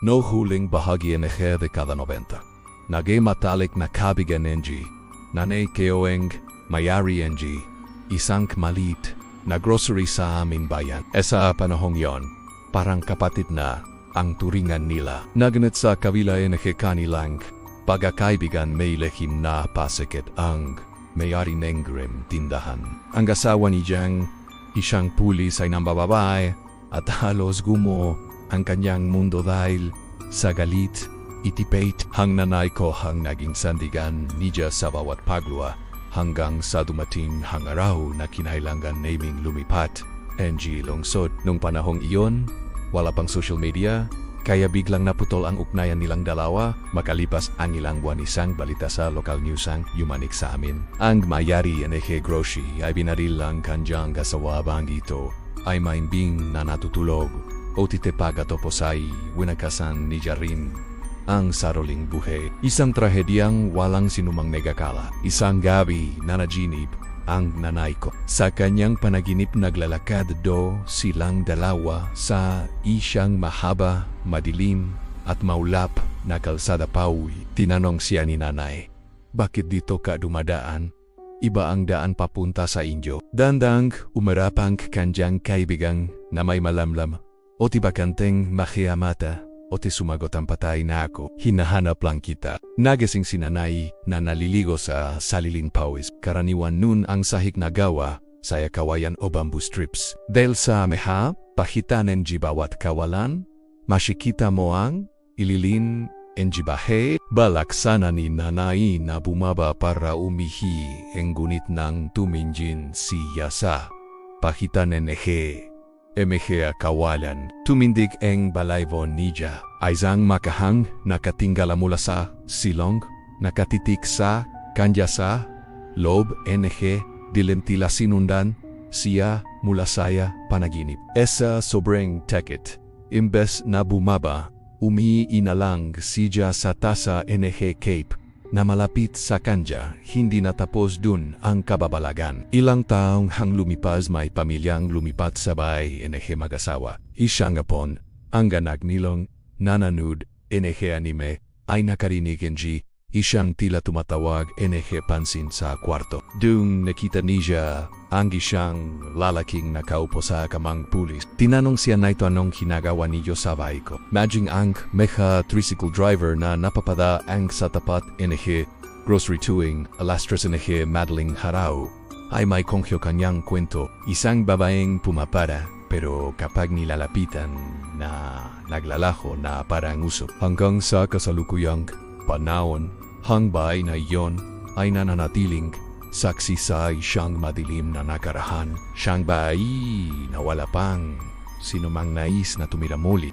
No huling bahagi NG dekada 90. Nagay matalik na kabigan NG, nanay keoeng mayari NG, isang malit na grocery sa aming bayan. Sa panahong yon, parang kapatid na ang turingan nila. Naganit sa kabila NG kanilang pagkakaibigan may lehim na pasikit ang may-ari ng grim tindahan. Ang asawa ni Jiang, isang pulis ay nambababae at halos gumo ang kanyang mundo dahil sa galit, itipate. Hang nanay ko hang naging sandigan niya sa bawat pagluwa hanggang sa dumating hang araw na kinailangan naming lumipat. NG lungsod. Nung panahong iyon, wala pang social media, kaya biglang naputol ang ugnayan nilang dalawa. Makalipas ang ilang buwan, isang balita sa local news ang yumanik sa amin. Ang mayari NG Grocery ay binaril ang kanyang asawa. Bang ito ay maimbing na natutulog o titipagatopo ay winakasan ni Jarin ang saroling buhay. Isang trahedyang walang sinumang negakala. Isang gabi na naginip ang nanay ko. Sa kanyang panaginip naglalakad silang dalawa sa isang mahaba, madilim at maulap na kalsada pauwi. Tinanong siya ni nanay, "Bakit dito ka dumadaan? Iba ang daan papunta sa inyo." Dandang umarap ang kanyang kaibigang na may malamlam o tibakanteng makiamata o ti sumagot ang patay na ako. "Hinahanap lang kita." Nagising si nanay na naliligo sa saliling pawis. Karaniwan nun ang sahig na gawa sa kawayan o bamboo strips. Dahil sa meha, pahitan ng bawat kawalan, masikita mo ang ililin ng bahe. Balak sana ni nanay na bumaba para umihi, ngunit nang tuminjin siya sa pahitan ng MG kawalan, tumindig ang balaybon niya. Isang makahang nakatinggala mula sa silong, nakatitik sa kanya sa loob. NG dilim tila sinundan siya mula saya panaginip. Sa sobrang takot, imbes na bumaba, umiinalang siya sa tasa NG cape na malapit sa kanya. Hindi natapos dun ang kababalagan. Ilang taong hang lumipas, may pamilyang lumipat sabay NG mag-asawa. Isang apon, ang anak nilong nananood NG anime ay nakarinig NG isang tila tumatawag NG pansin sa kwarto. Dung nakita niya ang isang lalaking nakaupo sa kamang pulis. Tinanong siya na ito anong ginagawa niyo sa bahay ko. Maging ang mecha tricycle driver na napapada ang sa tapat NG grocery tuwing alas 3 NG madaling haraw ay may kongyo kanyang kwento. Isang babaeng pumapada pero kapag nilalapitan na naglalaho na parang usok. Hanggang sa kasalukuyang panahon, hang bahay na iyon ay nananatiling saksi sa isang madilim na nakarahan. Siyang bahay na wala pang sinumang nais na tumira mulit.